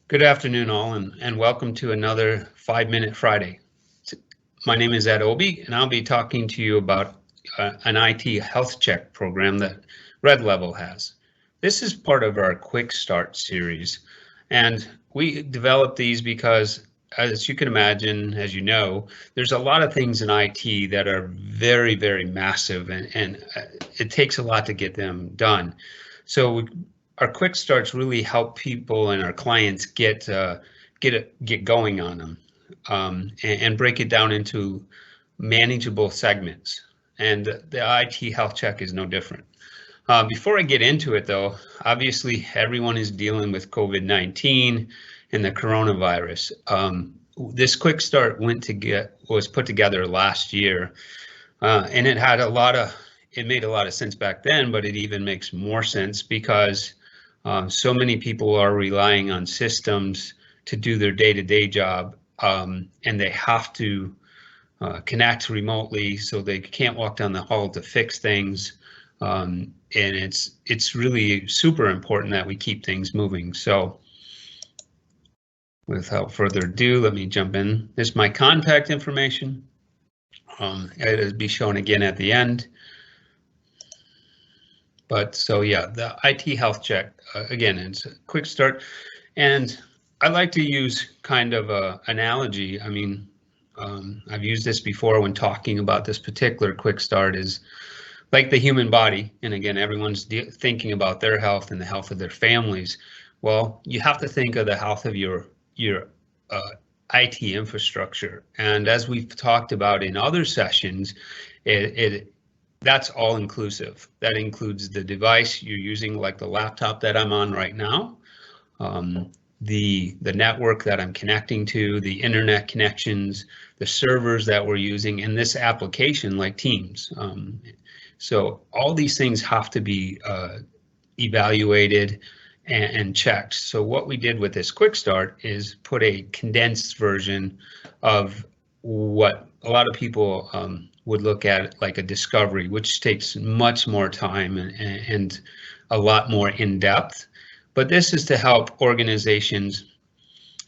Good afternoon, all, and welcome to another 5-Minute Friday. My name is Ed Aube, and I'll be talking to you about an IT health check program that Red Level has. This is part of our Quick Start series, and we developed these because, as you can imagine, as you know, there's a lot of things in IT that are very, very massive, and it takes a lot to get them done. So our quick starts really help people and our clients get going on them, and break it down into manageable segments. And the IT health check is no different. Before I get into it, though, obviously everyone is dealing with COVID-19 and the coronavirus. This quick start was put together last year, and it made a lot of sense back then, but it even makes more sense because so many people are relying on systems to do their day-to-day job, and they have to connect remotely, so they can't walk down the hall to fix things. And it's really super important that we keep things moving. So without further ado, let me jump in. This is my contact information. It'll be shown again at the end. But so yeah, the IT health check, again, it's a quick start. And I like to use kind of a analogy. I mean, I've used this before when talking about this particular quick start, is like the human body. And again, everyone's thinking about their health and the health of their families. Well, you have to think of the health of your IT infrastructure. And as we've talked about in other sessions, that's all inclusive. That includes the device you're using, like the laptop that I'm on right now, the network that I'm connecting to, the internet connections, the servers that we're using, and this application like Teams. So all these things have to be evaluated and checked. So what we did with this quick start is put a condensed version of what a lot of people would look at like a discovery, which takes much more time and a lot more in depth. But this is to help organizations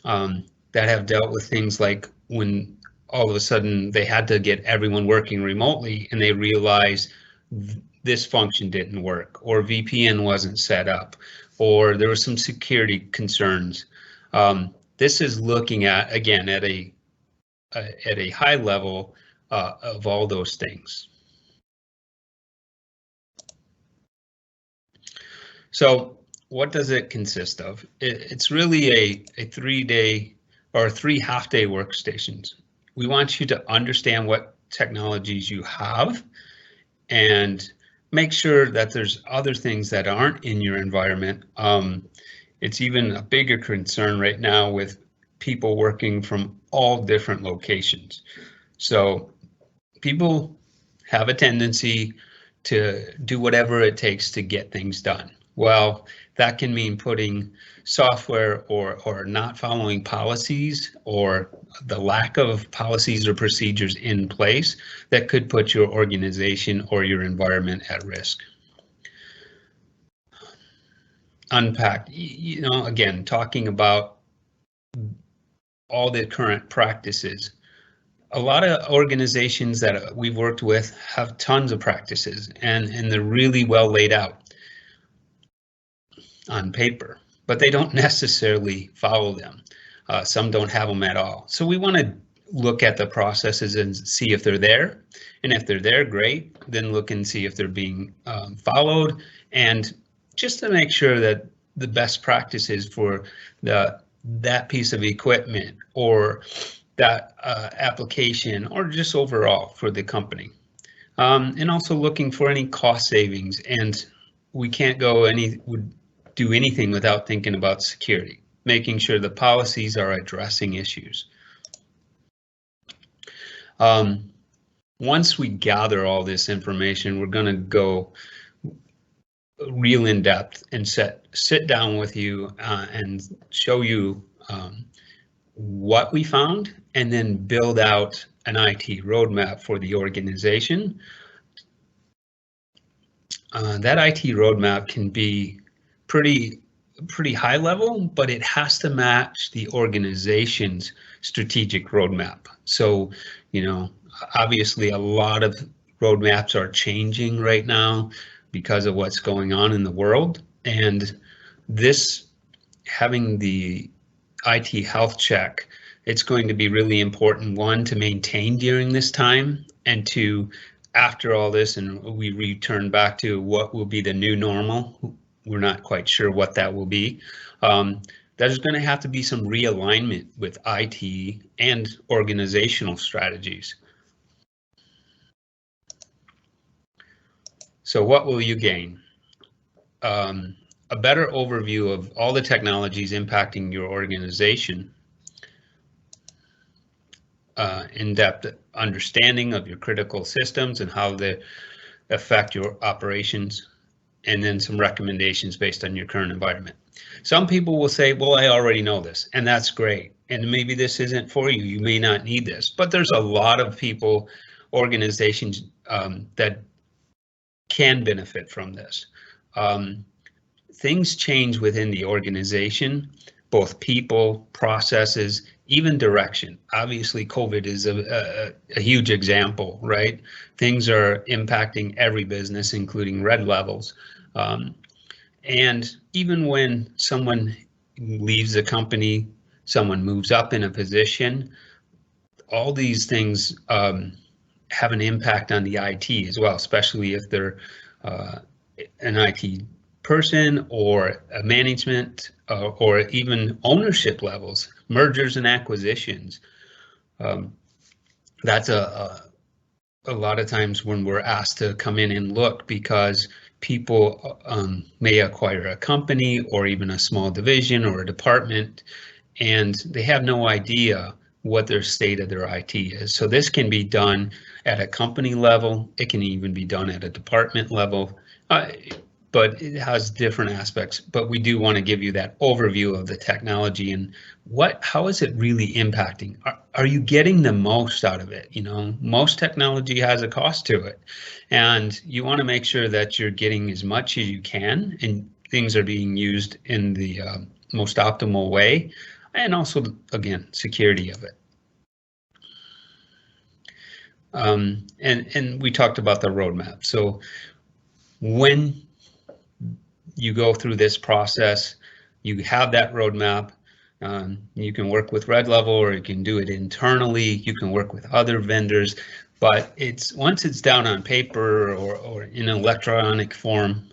that have dealt with things like when all of a sudden they had to get everyone working remotely and they realized this function didn't work, or VPN wasn't set up, or there were some security concerns. This is looking at, again, at a high level of all those things. So what does it consist of? It's really a 3-day or 3 half-day workstations. We want you to understand what technologies you have and make sure that there's other things that aren't in your environment. It's even a bigger concern right now with people working from all different locations. So people have a tendency to do whatever it takes to get things done. Well, that can mean putting software or not following policies, or the lack of policies or procedures in place that could put your organization or your environment at risk. Unpacked, you know, again, talking about all the current practices. A lot of organizations that we've worked with have tons of practices, and they're really well laid out on paper, but they don't necessarily follow them. Some don't have them at all. So we want to look at the processes and see if they're there. And if they're there, great. Then look and see if they're being followed. And just to make sure that the best practices for that piece of equipment or that application, or just overall for the company. And also looking for any cost savings. And we can't do anything without thinking about security, making sure the policies are addressing issues. Once we gather all this information, we're going to go real in depth and sit down with you and show you what we found, and then build out an IT roadmap for the organization. That IT roadmap can be pretty pretty high level, but it has to match the organization's strategic roadmap. So, you know, obviously a lot of roadmaps are changing right now because of what's going on in the world. And this, having the IT health check, it's going to be really important, one, to maintain during this time, and two, after all this and we return back to what will be the new normal, we're not quite sure what that will be. There's going to have to be some realignment with IT and organizational strategies. So what will you gain? A better overview of all the technologies impacting your organization, in-depth understanding of your critical systems and how they affect your operations, and then some recommendations based on your current environment. Some people will say, well, I already know this, and that's great. And maybe this isn't for you. You may not need this, but there's a lot of people, organizations that can benefit from this. Things change within the organization, both people, processes, even direction. Obviously, COVID is a huge example, right? Things are impacting every business, including red levels. And even when someone leaves a company, someone moves up in a position, all these things have an impact on the IT as well, especially if they're an IT person or a management or even ownership levels, mergers and acquisitions. That's a lot of times when we're asked to come in and look, because people may acquire a company or even a small division or a department, and they have no idea what their state of their IT is. So this can be done at a company level. It can even be done at a department level. But it has different aspects. But we do want to give you that overview of the technology and how is it really impacting? Are you getting the most out of it? You know, most technology has a cost to it, and you want to make sure that you're getting as much as you can and things are being used in the most optimal way, and also, again, security of it. And we talked about the roadmap. So when you go through this process, you have that roadmap. You can work with Red Level, or you can do it internally. You can work with other vendors, but once it's down on paper or in electronic form,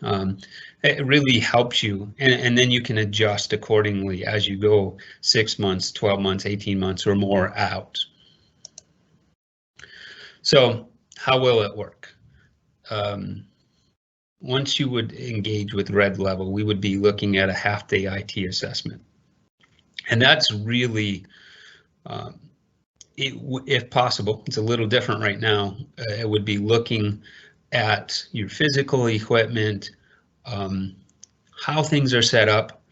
it really helps you, and then you can adjust accordingly as you go 6 months, 12 months, 18 months or more out. So how will it work? Once you would engage with Red Level, we would be looking at a half-day IT assessment. And that's really, if possible, it's a little different right now. It would be looking at your physical equipment, how things are set up.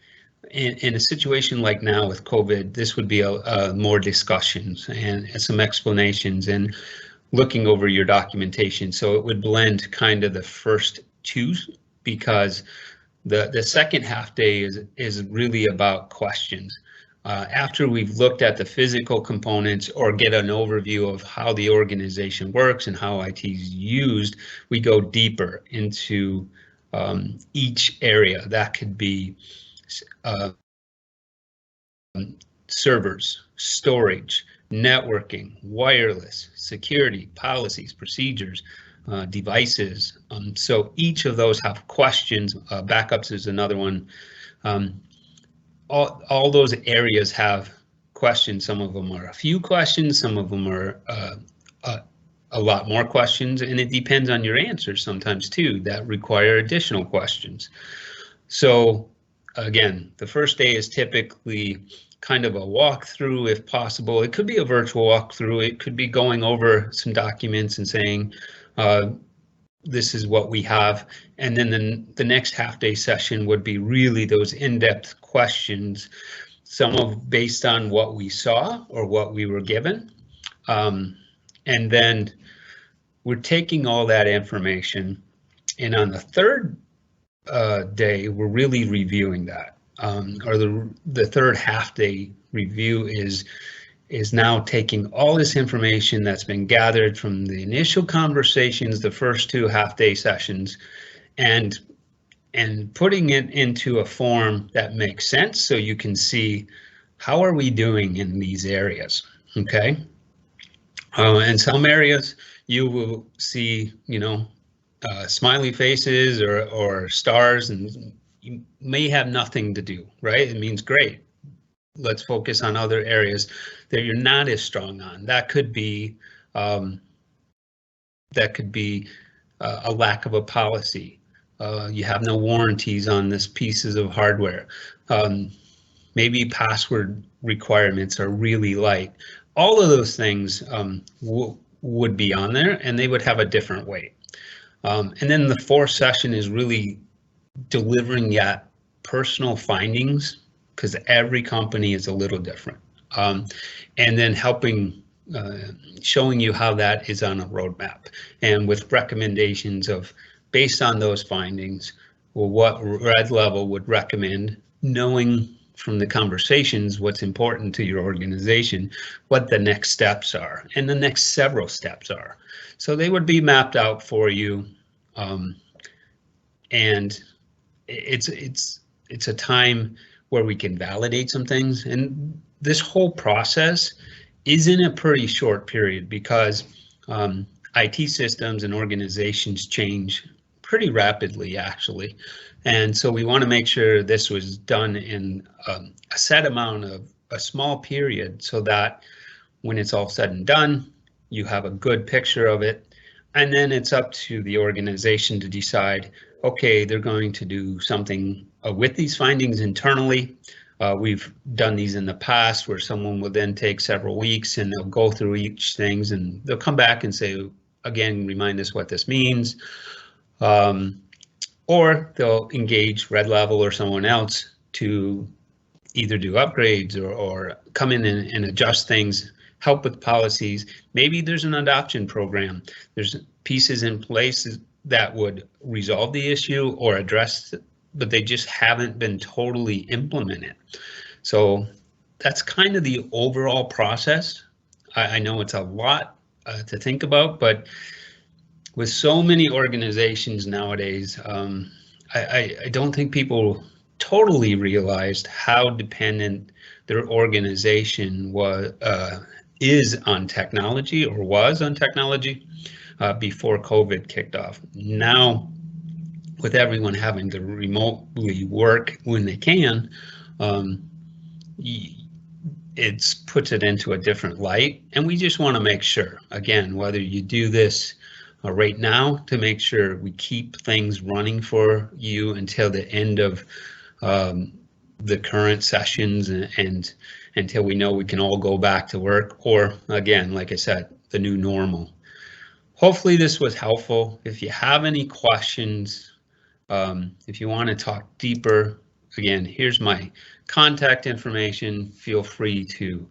In a situation like now with COVID, this would be more discussions and some explanations and looking over your documentation. So it would blend kind of the first two, because the second half day is really about questions. After we've looked at the physical components or get an overview of how the organization works and how IT is used, we go deeper into each area. That could be servers, storage, networking, wireless, security, policies, procedures, devices. So each of those have questions. Backups is another one. All those areas have questions. Some of them are a few questions, some of them are a lot more questions, and it depends on your answers sometimes too that require additional questions. So again, the first day is typically kind of a walkthrough if possible. It could be a virtual walkthrough. It could be going over some documents and saying, this is what we have. And then the next half-day session would be really those in-depth questions, some of based on what we saw or what we were given. And then we're taking all that information, and on the third day, we're really reviewing that. or the third half-day review is now taking all this information that's been gathered from the initial conversations, the first 2 half-day sessions, and putting it into a form that makes sense so you can see how are we doing in these areas, okay? In some areas you will see, smiley faces or stars, and you may have nothing to do, right? It means great. Let's focus on other areas that you're not as strong on. That could be a lack of a policy. You have no warranties on this pieces of hardware. Maybe password requirements are really light. All of those things would be on there, and they would have a different weight. And then the 4th session is really delivering yet personal findings, because every company is a little different. And then helping, showing you how that is on a roadmap, and with recommendations of, based on those findings, well, what Red Level would recommend, knowing from the conversations what's important to your organization, what the next steps are, and the next several steps are. So they would be mapped out for you, and it's a time where we can validate some things. And this whole process is in a pretty short period, because IT systems and organizations change pretty rapidly, actually. And so we want to make sure this was done in a set amount of a small period, so that when it's all said and done, you have a good picture of it. And then it's up to the organization to decide, okay, they're going to do something with these findings internally. We've done these in the past where someone will then take several weeks and they'll go through each things, and they'll come back and say, again, remind us what this means. Or they'll engage Red Level or someone else to either do upgrades or come in and adjust things, help with policies. Maybe there's an adoption program. There's pieces in place that would resolve the issue or address it, but they just haven't been totally implemented. So that's kind of the overall process. I know it's a lot to think about, but with so many organizations nowadays, I don't think people totally realized how dependent their organization is on technology, or was on technology, before COVID kicked off. Now, with everyone having to remotely work when they can, it puts it into a different light. And we just want to make sure, again, whether you do this right now, to make sure we keep things running for you until the end of the current sessions, and until we know we can all go back to work, or again, like I said, the new normal. Hopefully this was helpful. If you have any questions, if you want to talk deeper, again, here's my contact information. Feel free to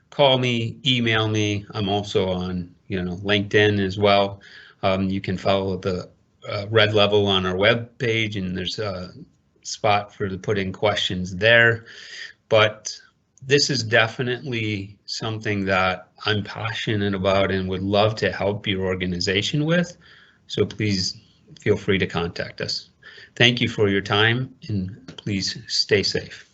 call me, email me. I'm also on, LinkedIn as well. You can follow the Red Level on our web page, and there's a spot for to put in questions there. But this is definitely something that I'm passionate about and would love to help your organization with. So please feel free to contact us. Thank you for your time, and please stay safe.